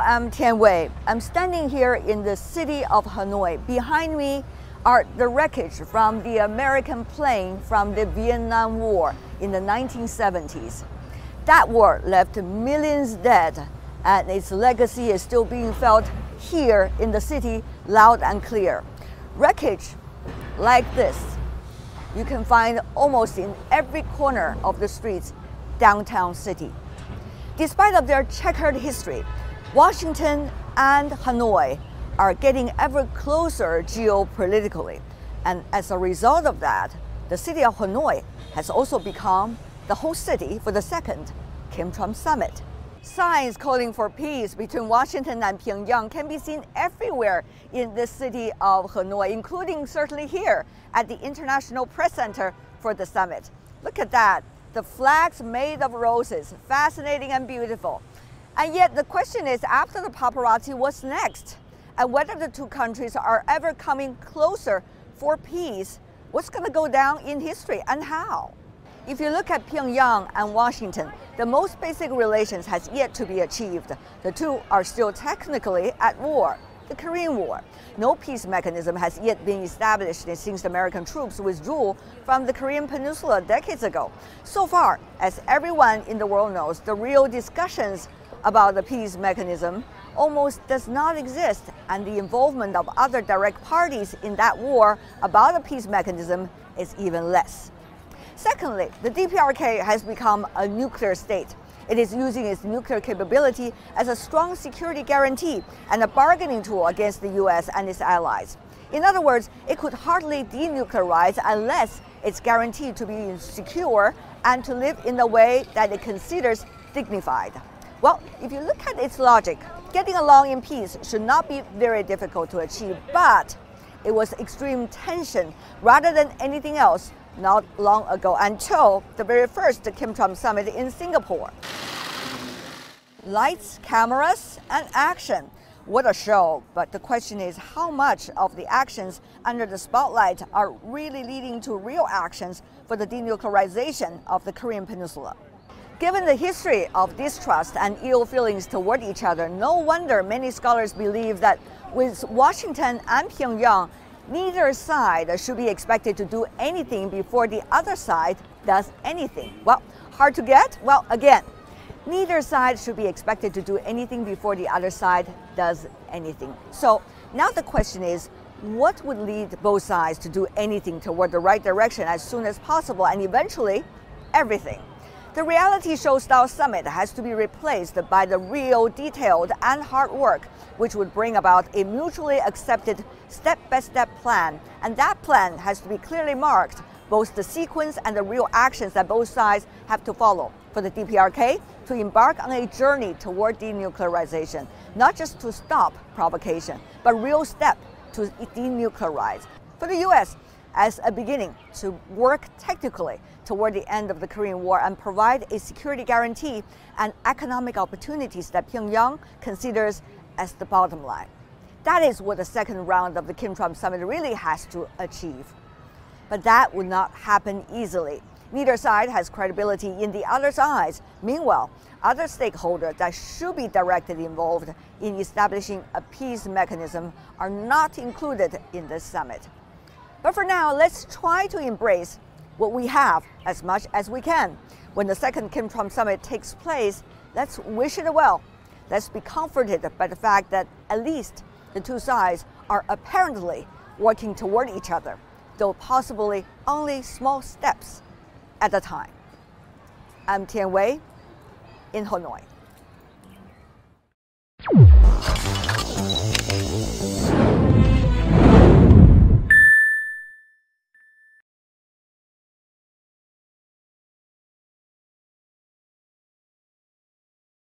I'm Tian. I'm standing here in the city of Hanoi. Behind me are the wreckage from the American plane from the Vietnam War in the 1970s. That war left millions dead, and its legacy is still being felt here in the city loud and clear. Wreckage like this you can find almost in every corner of the streets downtown city. Despite of their checkered history, Washington and Hanoi are getting ever closer geopolitically. And as a result of that, the city of Hanoi has also become the host city for the second Kim-Trump summit. Signs calling for peace between Washington and Pyongyang can be seen everywhere in the city of Hanoi, including certainly here at the International Press Center for the summit. Look at that, the flags made of roses, fascinating and beautiful. And yet the question is, after the paparazzi, what's next? And whether the two countries are ever coming closer for peace, what's going to go down in history and how? If you look at Pyongyang and Washington, the most basic relations has yet to be achieved. The two are still technically at war, the Korean War. No peace mechanism has yet been established since the American troops withdrew from the Korean Peninsula decades ago. So far, as everyone in the world knows, the real discussions about the peace mechanism almost does not exist, and the involvement of other direct parties in that war about the peace mechanism is even less. Secondly, the DPRK has become a nuclear state. It is using its nuclear capability as a strong security guarantee and a bargaining tool against the US and its allies. In other words, it could hardly denuclearize unless it's guaranteed to be secure and to live in a way that it considers dignified. Well, if you look at its logic, getting along in peace should not be very difficult to achieve, but it was extreme tension rather than anything else not long ago, until the very first Kim-Trump summit in Singapore. Lights, cameras, and action. What a show, but the question is how much of the actions under the spotlight are really leading to real actions for the denuclearization of the Korean Peninsula. Given the history of distrust and ill feelings toward each other, no wonder many scholars believe that with Washington and Pyongyang, neither side should be expected to do anything before the other side does anything. Well, hard to get? Well, again, neither side should be expected to do anything before the other side does anything. So now the question is, what would lead both sides to do anything toward the right direction as soon as possible, and eventually everything? The reality show style summit has to be replaced by the real, detailed, and hard work, which would bring about a mutually accepted step-by-step plan. And that plan has to be clearly marked, both the sequence and the real actions that both sides have to follow. For the DPRK to embark on a journey toward denuclearization, not just to stop provocation, but real step to denuclearize. For the US, as a beginning to work technically toward the end of the Korean War and provide a security guarantee and economic opportunities that Pyongyang considers as the bottom line. That is what the second round of the Kim-Trump summit really has to achieve. But that would not happen easily. Neither side has credibility in the other's eyes. Meanwhile, other stakeholders that should be directly involved in establishing a peace mechanism are not included in this summit. But for now, let's try to embrace what we have as much as we can. When the second Kim-Trump summit takes place, let's wish it well. Let's be comforted by the fact that at least the two sides are apparently working toward each other, though possibly only small steps at a time. I'm Tian in Hanoi.